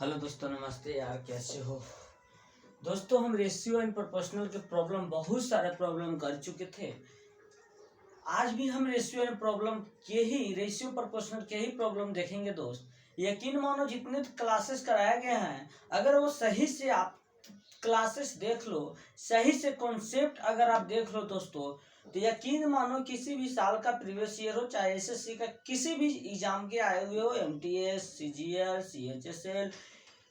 Hello दोस्तों, नमस्ते यार, कैसे हो दोस्तों। हम रेशियो एंड प्रोपोर्शनल के प्रॉब्लम बहुत सारे प्रॉब्लम कर चुके थे। आज भी हम रेशियो प्रोपोर्शनल के ही प्रॉब्लम देखेंगे दोस्त। यकीन मानो जितने क्लासेस कराए गए हैं, अगर वो सही से आप क्लासेस देख लो, सही से कॉन्सेप्ट अगर आप देख लो दोस्तों, तो यकीन मानो किसी भी साल का प्रीवियस ईयर हो, चाहे एसएससी का किसी भी एग्जाम के आए हुए हो, एमटीएस, सीजीएल, सीएचएसएल,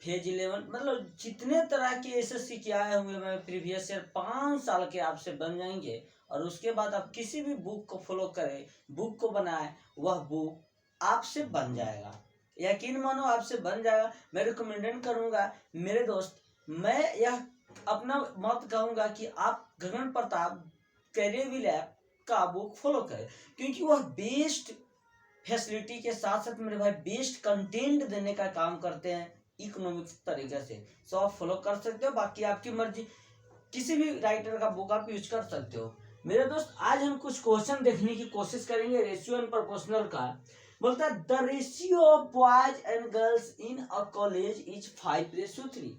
फेज 11, मतलब जितने तरह के एसएससी के आए हुए मैं प्रीवियस ईयर 5 साल के आपसे बन जाएंगे। और उसके बाद आप किसी भी बुक को फॉलो करें, बुक को बनाए, वह बुक आपसे बन जाएगा। यकीन मानो आपसे बन जाएगा। मैं रिकमेंडेड करूंगा मेरे दोस्त, मैं यह अपना मत कहूंगा कि आप गगन प्रताप कैरियर लैब का बुक फॉलो करें, क्योंकि वह बेस्ट फैसिलिटी के साथ साथ मेरे भाई बेस्ट कंटेंट देने का काम करते हैं इकोनॉमिक्स तरीके से। सो आप फॉलो कर सकते हो, बाकी आपकी मर्जी, किसी भी राइटर का बुक आप यूज कर सकते हो। मेरे दोस्त, आज हम कुछ क्वेश्चन देखने की कोशिश करेंगे रेशियो एंड प्रोपोर्शनल का। बोलता है the ratio of boys and girls in a college is 5:3।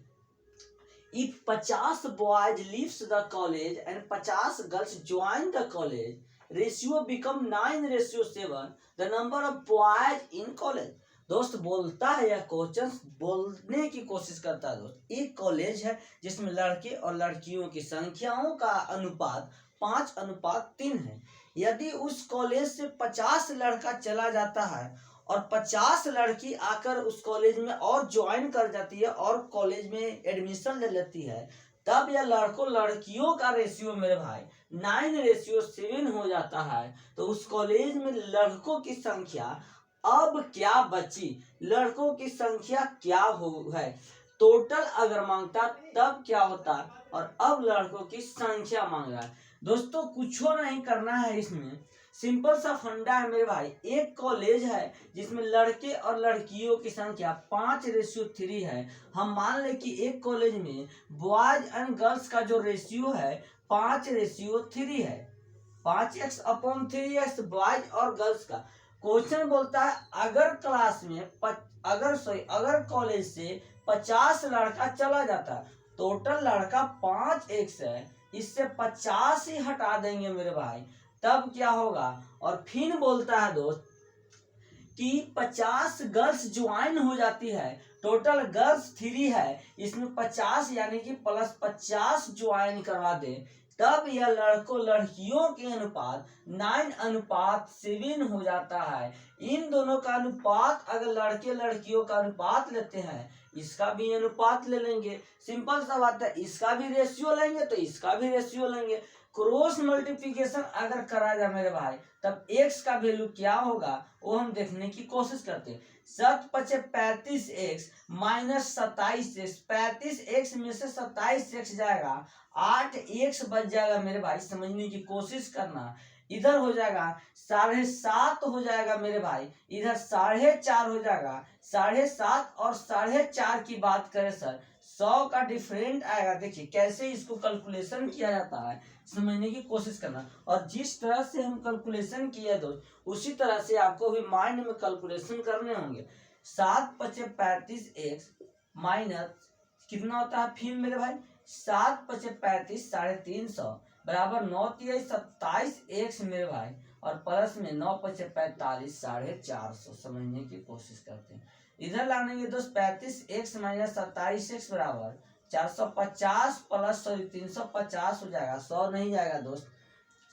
If 50 boys leaves the college and 50 girls join the college, ratio become 9:7, the number of boys in college। दोस्त बोलता है, यह question बोलने की कोशिश करता है दोस्त। एक कॉलेज है जिसमें लड़के और लड़कियों की संख्याओं का अनुपात 5:3 है। यदि उस कॉलेज से 50 लड़का चला जाता है और 50 लड़की आकर उस कॉलेज में और ज्वाइन कर जाती है और कॉलेज में एडमिशन ले लेती है, तब यह लड़कों लड़कियों का रेशियो मेरे भाई 9:7 हो जाता है। तो उस कॉलेज में लड़कों की संख्या अब क्या बची, लड़कों की संख्या क्या हो है, टोटल अगर मांगता तब क्या होता, और अब लड़कों की संख्या मांग रहा है। दोस्तों कुछ नहीं करना है, इसमें सिंपल सा फंडा है मेरे भाई। एक कॉलेज है जिसमें लड़के और लड़कियों की संख्या 5:3 है। हम मान ले कि एक कॉलेज में बॉयज एंड गर्ल्स का जो रेशियो है 5:3 है। 5x/3x बॉयज और गर्ल्स का। क्वेश्चन बोलता है अगर क्लास में अगर कॉलेज से 50 लड़का चला जाता, टोटल लड़का 5x है, इससे 50 ही हटा देंगे मेरे भाई, तब क्या होगा। और फिर बोलता है दोस्त कि 50 गर्ल्स ज्वाइन हो जाती है, टोटल गर्ल्स 3 है, इसमें 50 यानी कि +50 ज्वाइन करवा दे, तब यह लड़कों लड़कियों के अनुपात 9:7 हो जाता है। इन दोनों का अनुपात अगर लड़के लड़कियों का अनुपात लेते हैं, इसका भी अनुपात ले लेंगे। सिंपल सा बात है, इसका भी रेशियो लेंगे तो इसका भी रेशियो लेंगे। क्रॉस मल्टीप्लिकेशन अगर करा जाए मेरे भाई, तब x का वैल्यू क्या होगा वो हम देखने की कोशिश करते हैं। 7×5 = 35x -27x, 35x में से 27x जाएगा, 8x बच जाएगा मेरे भाई। समझने की कोशिश करना, इधर हो जाएगा 7.5 हो जाएगा मेरे भाई, इधर 4.5 हो जाएगा। 7.5 और 4.5 की बात करें सर, 100 का डिफरेंट आएगा। देखिए कैसे इसको कैलकुलेशन किया जाता है, समझने की कोशिश करना। और जिस तरह से हम कैलकुलेशन किए दोस्त, उसी तरह से आपको भी माइंड में कैलकुलेशन करने होंगे। 7×35x माइनस कितना होता है फिर मेरे भाई, 7×35 350 बराबर 9×3 27x मेरे भाई, और प्लस में 9×45 450। समझने की कोशिश करते हैं, इधर लाएंगे दोस्त 35x - 27x बराबर 450 प्लस 350 हो जाएगा, 100 नहीं जाएगा दोस्त,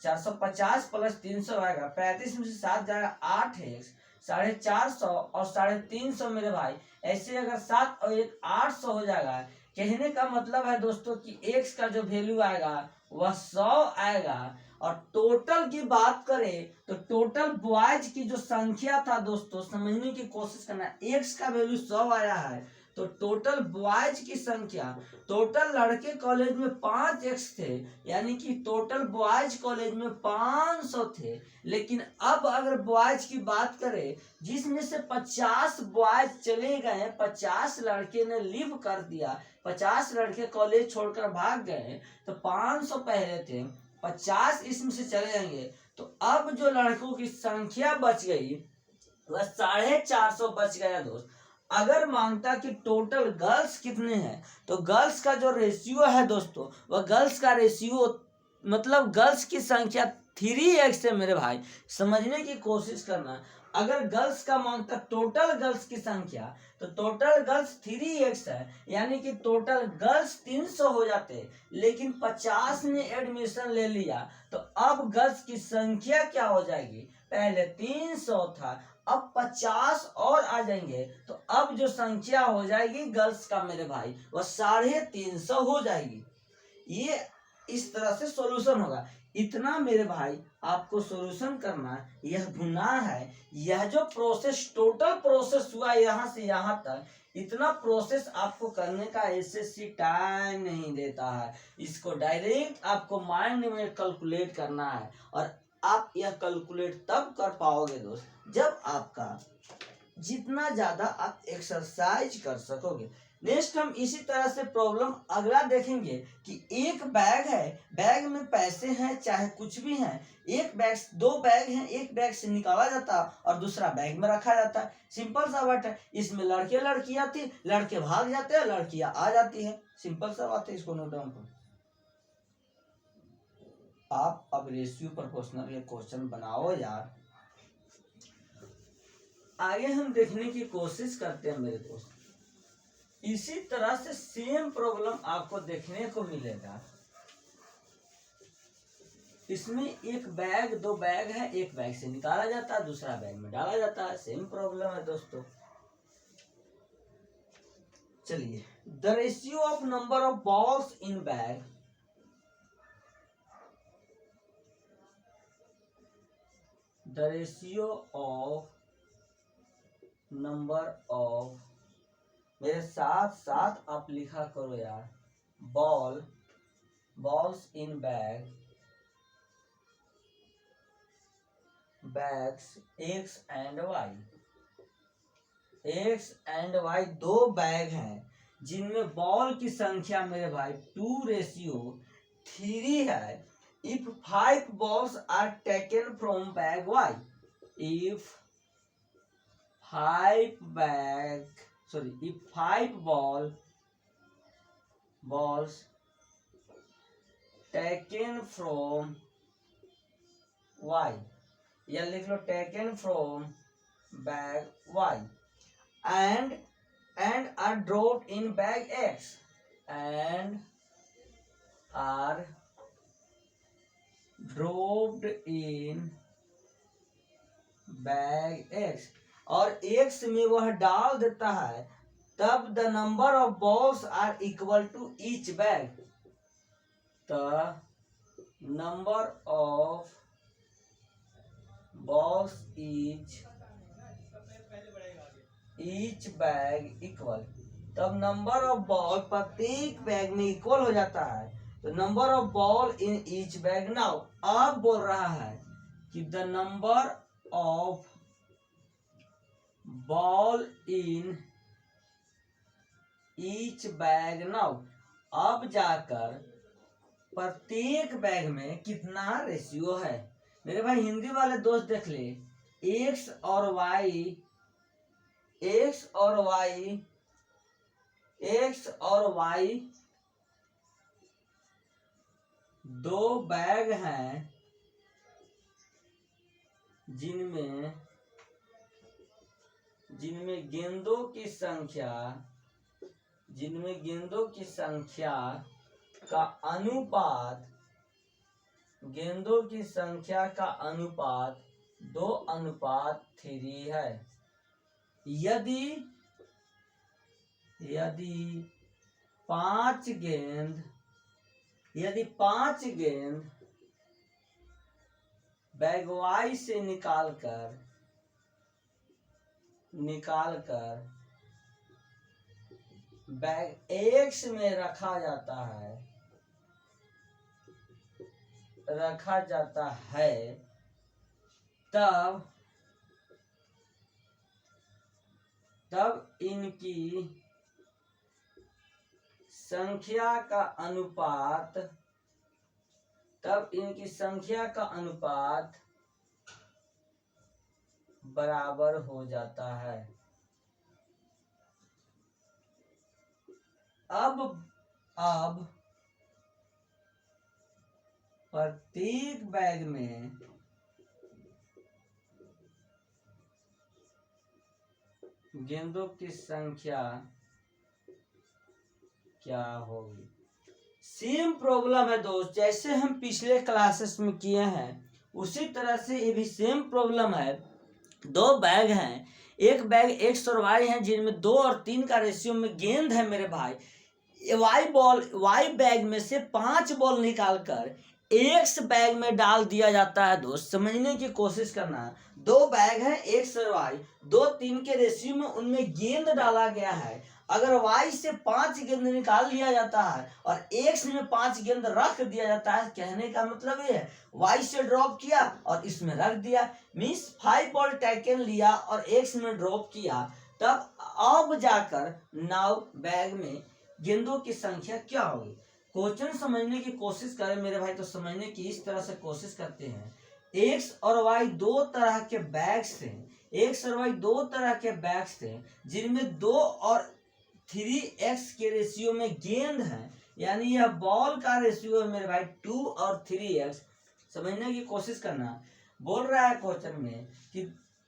450 + 300 आएगा, 35 में से 7 जाएगा 8x, 450 और 350 मेरे भाई। ऐसे अगर 7 और 1 800 हो जाएगा। कहने का मतलब है दोस्तों कि x का जो वैल्यू आएगा वह 100 आएगा। और टोटल की बात करें तो टोटल बॉयज की जो संख्या था दोस्तों, समझने की कोशिश करना, x का वैल्यू 100 आया है, तो टोटल बॉयज की संख्या, टोटल लड़के कॉलेज में 5x थे, यानी कि टोटल बॉयज कॉलेज में 500 थे। लेकिन अब अगर बॉयज की बात करें, जिसमें से 50 बॉयज चले गए, 50 लड़के ने लीव कर दिया, 50 लड़के कॉलेज छोड़कर भाग गए, तो 500 पहले थे, 50 इसमें से चले जाएंगे, तो अब जो लड़कों की संख्या बच गई वह 450 बच गया दोस्त। अगर मांगता कि टोटल गर्ल्स कितने हैं, तो गर्ल्स का जो रेशियो है दोस्तों, वह गर्ल्स का रेशियो मतलब गर्ल्स की संख्या 3x है मेरे भाई। समझने की कोशिश करना। अगर गर्ल्स का मांगता टोटल गर्ल्स की संख्या, तो टोटल गर्ल्स 3x है, यानी कि टोटल गर्ल्स 300 हो जाते, लेकिन 50 ने एडमिशन ले लिया, तो अब गर्ल्स की संख्या क्या हो जाएगी? पहले 300 था, अब 50 और आ जाएंगे, तो अब जो संख्या हो जाएगी गर्ल्स का मेरे भाई, वह 350 हो जाएगी। ये इस तरह से सॉल्यूशन होगा। इतना मेरे भाई आपको सॉल्यूशन करना, यह गुनाह है। यह जो प्रोसेस, टोटल प्रोसेस हुआ यहाँ से यहाँ तक, इतना प्रोसेस आपको करने का एसएससी टाइम नहीं देता है। इसको डायरेक्ट आपको माइंड में कैलकुलेट करना है, और आप यह कैलकुलेट तब कर पाओगे दोस्त, जब आपका जितना ज्यादा आप एक्सरसाइज कर सकोगे। नेक्स्ट हम इसी तरह से प्रॉब्लम अगला देखेंगे कि एक बैग है, बैग में पैसे हैं चाहे कुछ भी हैं, एक बैग, दो बैग हैं, एक बैग से निकाला जाता और दूसरा बैग में रखा जाता है। सिंपल सा बात है। इसमें लड़के लड़कियां थी, लड़के भाग जाते हैं, लड़कियां आ जाती है। सिंपल सा बात है, इसको नोट डाउन करो। आप अब रेशियो प्रोपोर्शनल ये क्वेश्चन बनाओ यार। आगे हम देखने की कोशिश करते हैं मेरे दोस्त। इसी तरह से सेम प्रॉब्लम आपको देखने को मिलेगा। इसमें एक बैग, दो बैग है, एक बैग से निकाला जाता है, दूसरा बैग में डाला जाता है। सेम प्रॉब्लम है दोस्तों। चलिए, the ratio of number of balls in bag, the ratio of number of, मेरे साथ साथ आप लिखा करो यार, balls in bag, bags X and Y. X and Y दो बैग हैं, जिनमें बॉल की संख्या मेरे भाई 2:3 है। If 5 balls are taken from bag Y, if 5 balls taken from Y, या लिख लो taken from bag Y and are dropped in bag X, and are dropped in bag X, और X में वह डाल देता है, तब the number of balls are equal to each bag, the number of balls each bag equal, तब number of ball प्रत्येक bag में इक्वल हो जाता है। तो number of ball in each bag. Now अब बोल रहा है कि the number of ball in each bag. Now अब जाकर प्रत्येक बैग में कितना रेशियो है। मेरे भाई हिंदी वाले दोस्त देख ले, एक्स और वाई, एक्स और वाई, एक्स और वाई दो बैग हैं, जिनमें गेंदों की संख्या, का अनुपात, गेंदों की संख्या का अनुपात 2:3 है। यदि 5 गेंद बैग वाई से निकालकर बैग एक्स में रखा जाता है, तब इनकी संख्या का अनुपात बराबर हो जाता है। अब प्रत्येक बैग में गेंदों की संख्या क्या होगी। सेम प्रॉब्लम है दोस्त, जैसे हम पिछले क्लासेस में किए हैं उसी तरह से ये भी सेम प्रॉब्लम है। दो बैग हैं, एक बैग एक्स और वाई है जिनमें 2 और 3 का रेशियो में गेंद है मेरे भाई। वाई बैग में से 5 बॉल निकालकर एक्स बैग में डाल दिया जाता है दोस्त, समझने की कोशिश करना। दो बैग है एक्स और वाई, 2-3 के रेशियो में उनमें गेंद डाला गया है। अगर वाई से 5 गेंद निकाल लिया जाता है और एक्स में 5 गेंद रख दिया जाता है, कहने का मतलब ये है वाई से ड्रॉप किया और इसमें रख दिया, मीन्स 5 बॉल टेकन लिया और एक्स में ड्रॉप किया, तब अब जाकर नाउ बैग में गेंदों की संख्या क्या होगी। क्वेश्चन समझने की कोशिश करें मेरे भाई, तो समझने की इस तरह से कोशिश करते हैं। एक्स और वाई दो तरह के बैग्स थे, एक्स और वाई दो तरह के बैग्स थे जिनमें 2 और 3x के रेशियो में गेंद है, यानी यह बॉल का रेशियो है मेरे भाई 2 और 3x। समझने की कोशिश करना। बोल रहा है क्वेश्चन में कि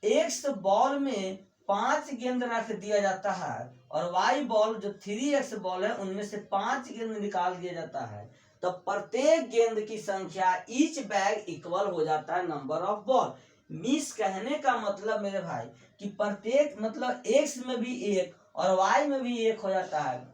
एक्स बॉल में 5 गेंद रख दिया जाता है और वाई बॉल जो 3x बॉल है उनमें से 5 गेंद निकाल दिया जाता है, तो प्रत्येक गेंद की संख्या ईच बैग इक्वल हो जाता है नंबर ऑफ बॉल। मिस कहने का मतलब मेरे भाई कि प्रत्येक मतलब एक्स में भी 1 और वाई में भी 1 हो जाता है।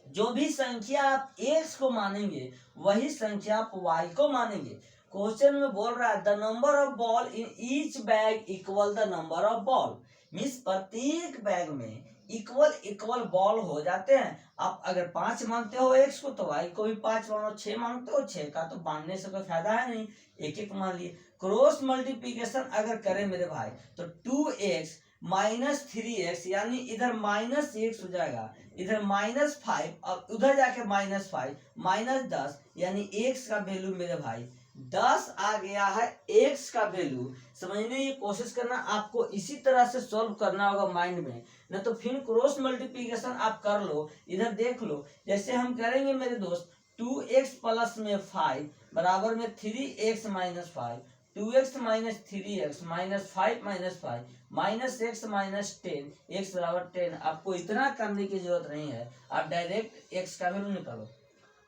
जो भी संख्या आप एक्स को मानेंगे वही संख्या आप वाई को मानेंगे। क्वेश्चन में बोल रहा है the number of ball in each bag equal the number of ball, means प्रत्येक बैग में इक्वल बॉल हो जाते हैं। आप अगर 5 मानते हो एक्स को तो वाई को भी 5 मानो, 6 मानते हो 6 का तो मानने से कोई फायदा है नहीं, एक एक मान लिए। क्रॉस मल्टीप्लीकेशन अगर करें मेरे भाई तो 2x माइनस 3x, यानी इधर -x हो जाएगा, इधर -5 और उधर जाके -5 -10, यानी x का वैल्यू मेरे भाई 10 आ गया है x का वैल्यू। समझने की कोशिश करना, आपको इसी तरह से सॉल्व करना होगा माइंड में, न तो फिर क्रॉस मल्टीप्लीकेशन आप कर लो। इधर देख लो, जैसे हम करेंगे मेरे दोस्त 2x प्लस में 5 बराबर में 3x minus 5, 2x minus 3x minus 5 minus 5 minus x minus 10, x बराबर 10। आपको इतना करने की जरूरत नहीं है, आप डायरेक्ट x का वैल्यू निकालो।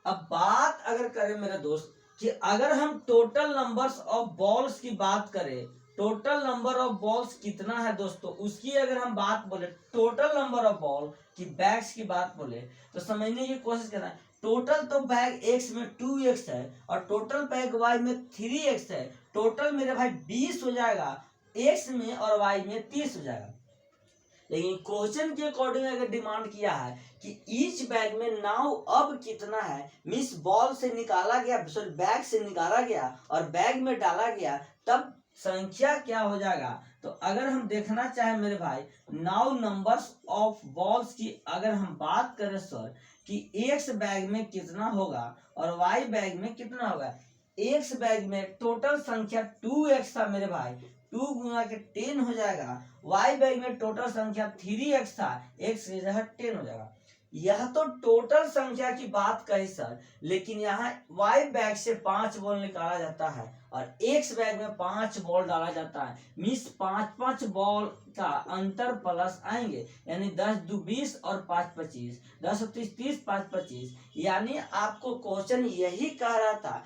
अब बात अगर करें मेरे दोस्त कि अगर हम टोटल नंबर्स ऑफ बॉल्स की बात करें, टोटल नंबर ऑफ बॉल्स कितना है दोस्तों, उसकी अगर हम बात बोले, टोटल नंबर ऑफ बॉल की बैग्स की बात बोले, तो समझने की कोशिश करना। टोटल तो बैग एक्स में 2x है और टोटल बैग वाई में 3x है, टोटल मेरे भाई 20 हो जाएगा, एक्स में और वाई में 30 हो जाएगा। लेकिन क्वेश्चन के अकॉर्डिंग अगर डिमांड किया है कि ईच बैग में नाउ अब कितना है, मिस बॉल से निकाला गया, सॉरी बैग से निकाला गया और बैग में डाला गया, तब संख्या क्या हो जाएगा। तो अगर हम देखना चाहें मेरे भाई नाउ नंबर्स ऑफ बॉल्स की अगर हम बात करें सर कि एक्स बैग में कितना होगा और वाई बैग में कितना होगा। एक्स बैग में टोटल संख्या 2x था मेरे भाई, 2 गुना के 10 हो जाएगा। वाई बैग में टोटल संख्या 3x था, x की जगह 10 हो जाएगा। यह तो टोटल संख्या की बात कही सर, लेकिन यहाँ वाई बैग से 5 बॉल निकाला जाता है और एक्स बैग में 5 बॉल डाला जाता है, मीन्स 5-5 बॉल का अंतर प्लस आएंगे, यानी 10 2 20 और 5 25, 10 30 30 5 25। यानी आपको क्वेश्चन यही कह रहा था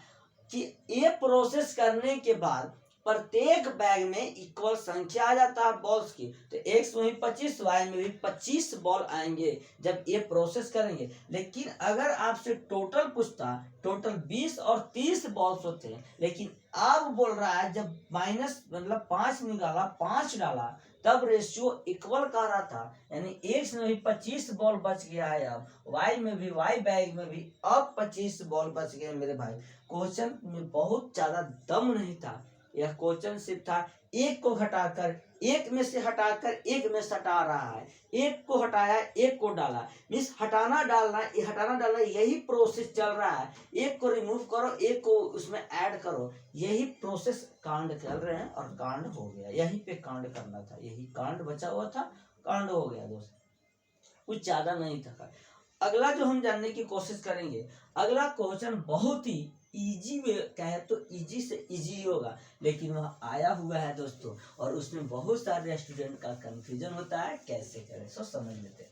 कि ये प्रोसेस करने के बाद प्रत्येक बैग में इक्वल संख्या आ जाता है बॉल्स की, तो एक्स में भी 25 वाई में भी 25 बॉल आएंगे जब ये प्रोसेस करेंगे। लेकिन अगर आपसे टोटल पूछता, टोटल 20 और 30 बॉल्स होते हैं, लेकिन अब बोल रहा है जब माइनस मतलब 5 निकाला 5 डाला तब रेशियो इक्वल कह रहा था, यानी एक्स में भी 25 बॉल बच गया है, अब वाई में भी, वाई बैग में भी अब 25 बॉल बच गए मेरे भाई। क्वेश्चन में बहुत ज्यादा दम नहीं था, यह क्वेश्चन सिर्फ था एक को घटाकर, एक में से हटाकर एक में सटा रहा है, एक को हटाया एक को डाला, मीन्स हटाना डालना यही प्रोसेस चल रहा है। एक को रिमूव करो एक को उसमें ऐड करो, यही प्रोसेस कांड चल रहे हैं और कांड हो गया, यही पे कांड करना था, यही कांड बचा हुआ था, कांड हो गया दोस्त, कुछ ज्यादा नहीं था। अगला जो हम जानने की कोशिश करेंगे, अगला क्वेश्चन बहुत ही इजी वे कहे तो इजी से इजी होगा, लेकिन वह आया हुआ है दोस्तों, और उसमें बहुत सारे स्टूडेंट का कंफ्यूजन होता है कैसे करें। सो समझ लेते हैं।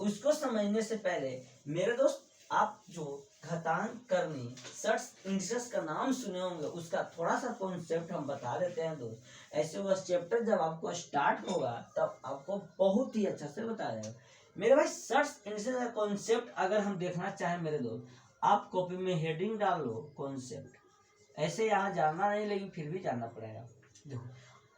उसको समझने से पहले मेरे दोस्त, आप जो घातांक करनी सर्च इंडसेस का नाम सुने होंगे, उसका थोड़ा सा कॉन्सेप्ट हम बता देते हैं दोस्त। ऐसे वह चैप्टर जब आपको स्टार्ट होगा तब आपको बहुत ही अच्छा से बताया जाएगा मेरे भाई। सर्च इंडसेस का कॉन्सेप्ट अगर हम देखना चाहें मेरे दोस्त, आप कॉपी में हेडिंग डाल लो कॉन्सेप्ट, ऐसे यहाँ जानना नहीं लेकिन फिर भी जानना पड़ेगा। देखो,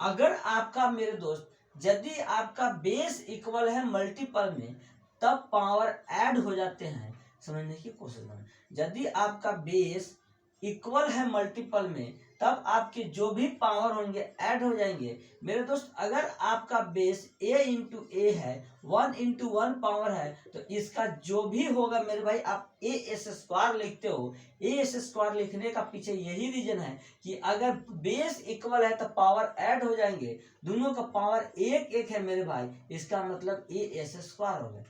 अगर आपका मेरे दोस्त यदि आपका बेस इक्वल है मल्टीपल में, तब पावर ऐड हो जाते हैं। समझने की कोशिश करें, यदि आपका बेस इक्वल है मल्टीपल में, तब आपके जो भी पावर होंगे ऐड हो जाएंगे मेरे दोस्त। अगर आपका बेस a इंटू ए है, 1 इंटू 1 पावर है, तो इसका जो भी होगा मेरे भाई, आप ए एस स्क्वायर लिखते हो। ए एस स्क्वायर लिखने का पीछे यही रीजन है कि अगर बेस इक्वल है तो पावर ऐड हो जाएंगे। दोनों का पावर एक एक है मेरे भाई, इसका मतलब ए एस स्क्वायर हो गया।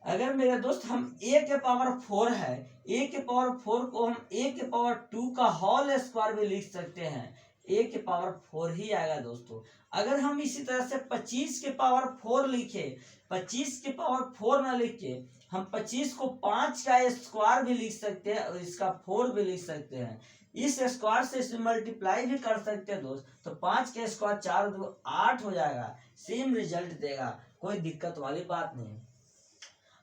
अगर मेरे दोस्त हम a के पावर 4 है, a के पावर 4 को हम a के पावर 2 का होल स्क्वायर भी लिख सकते हैं, a के पावर 4 ही आएगा दोस्तों। अगर हम इसी तरह से 25 के पावर 4 लिखे, 25 के पावर 4 ना लिख के हम 25 को 5 का स्क्वायर भी लिख सकते हैं और इसका 4 भी लिख सकते हैं। इस स्क्वायर से इसे मल्टीप्लाई भी कर सकते हैं दोस्त, तो 5 के स्क्वायर 4 2 8 हो जाएगा, सेम रिजल्ट देगा, कोई दिक्कत वाली बात नहीं।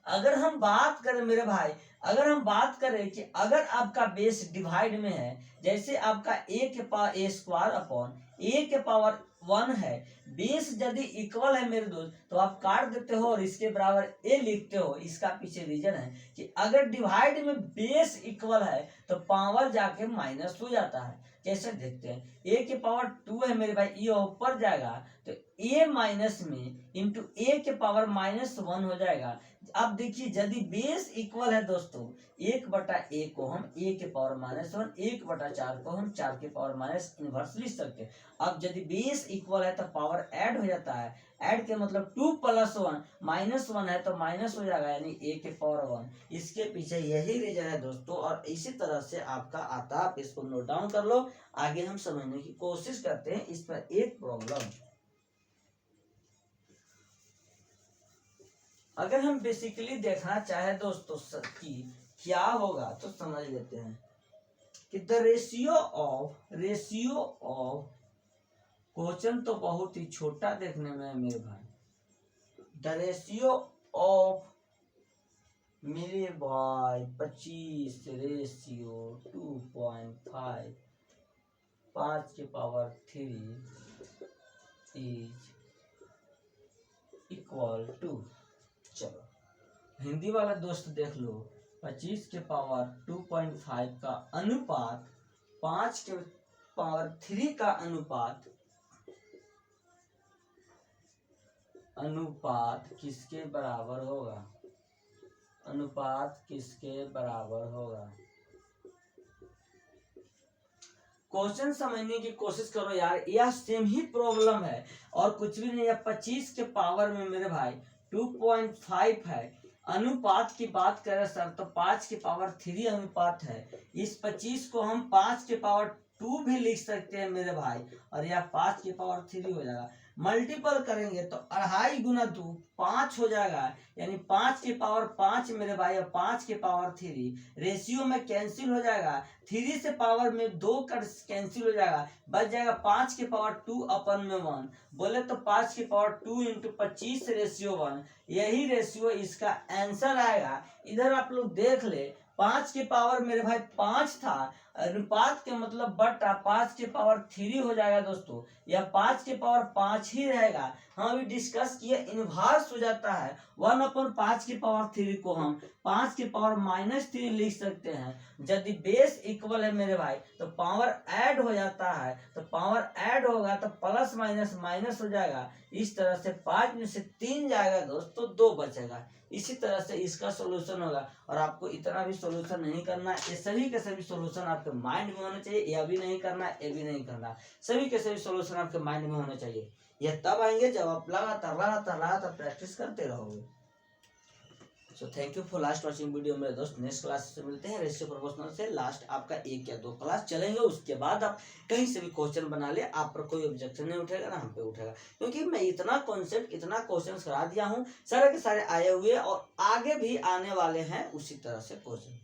अगर हम बात करें मेरे भाई, अगर हम बात करें कि अगर आपका बेस डिवाइड में है, जैसे आपका a के power a square upon a के पावर 1 है, बेस यदि इक्वल है मेरे दोस्त, तो आप काट देते हो और इसके बराबर a लिखते हो। इसका पीछे रीजन है कि अगर डिवाइड में बेस इक्वल है तो पावर जाके माइनस हो जाता है। कैसे देखते हैं, a के पावर 2 है मेरे भाई, ये ऊपर जाएगा तो a माइनस में इंटू a के पावर -1 हो जाएगा। अब देखिए, यदि बेस इक्वल है दोस्तों, 1/a को हम a के पावर -1, 1/4 को हम 4 के पावर माइनस इनवर्स लिख सकते हैं। अब यदि बेस इक्वल है तो पावर ऐड हो जाता है, ऐड के मतलब 2 + 1 -1 है तो माइनस हो जाएगा, यानी a के पावर 1। इसके पीछे यही रीजन है दोस्तों, और इसी तरह से आपका आता है, आप इसको नोट डाउन कर लो। आगे हम समझने की कोशिश करते हैं इस पर एक प्रॉब्लम। अगर हम बेसिकली देखना चाहे दोस्तों कि क्या होगा, तो समझ लेते हैं कि द रेशियो ऑफ क्वेश्चन तो बहुत ही छोटा देखने में है मेरे भाई। द रेशियो ऑफ मेरे भाई 25 रेशियो 2.5 5 के पावर 3 इज इक्वल टू, चलो हिंदी वाला दोस्त देख लो, 25 के पावर 2.5 का अनुपात 5 के पावर 3 का अनुपात किसके बराबर होगा? अनुपात किसके बराबर होगा? क्वेश्चन समझने की कोशिश करो यार, यह सेम ही प्रॉब्लम है और कुछ भी नहीं है। 25 के पावर में मेरे भाई 2.5 है। अनुपात की बात करें सर तो 5 के पावर 3 अनुपात है। इस 25 को हम 5 के पावर 2 भी लिख सकते हैं मेरे भाई, और यह 5 के पावर 3 हो जाएगा। मल्टीपल करेंगे तो 2.5 गुना 2 5 हो जाएगा, यानी 5 के पावर 5 मेरे भाई, और 5 के पावर 3 रेशियो में कैंसिल हो जाएगा। 3 से पावर में 2 कर कैंसिल हो जाएगा, बच जाएगा 5 के पावर 2 अपन में 1। बोले तो 5 के पावर 2 इंटू 25 रेशियो 1, यही रेशियो इसका आंसर आएगा। इधर आप लोग देख ले, 5 के पावर मेरे भाई 5 था, अनुपात के मतलब बटा 5 के पावर 3 हो जाएगा दोस्तों। यह 5 के पावर 5 ही रहेगा। हम अभी डिस्कस किए, इनवर्स हो जाता है। 1/5 के पावर 3 को हम 5 के पावर -3 लिख सकते हैं। यदि बेस इक्वल है मेरे भाई तो पावर ऐड हो जाता है, तो पावर ऐड होगा तो प्लस माइनस माइनस हो जाएगा। इस तरह से 5 में से 3 जाएगा दोस्तों, 2 बचेगा। इसी तरह से इसका सॉल्यूशन होगा, और आपको इतना भी सॉल्यूशन नहीं करना है। ये सभी के सभी सॉल्यूशन आपके माइंड में होने चाहिए। यह भी नहीं करना है, ये भी नहीं करना, सभी के सभी सॉल्यूशन आपके माइंड में होने चाहिए। यह तब आएंगे जब आप लगातार लगातार लगातार प्रैक्टिस करते रहोगे। So thank you for last watching video मेरे दोस्त। नेक्स्ट क्लास से मिलते हैं। रेशियो प्रोपोर्शनल से लास्ट आपका 1 या 2 क्लास चलेंगे, उसके बाद आप कहीं से भी क्वेश्चन बना ले, आप पर कोई ऑब्जेक्शन नहीं उठेगा ना हम पे उठेगा, क्योंकि मैं इतना कॉन्सेप्ट इतना क्वेश्चन करा दिया हूँ, सारे के सारे आए हुए और आगे भी आने वाले हैं उसी तरह से क्वेश्चन।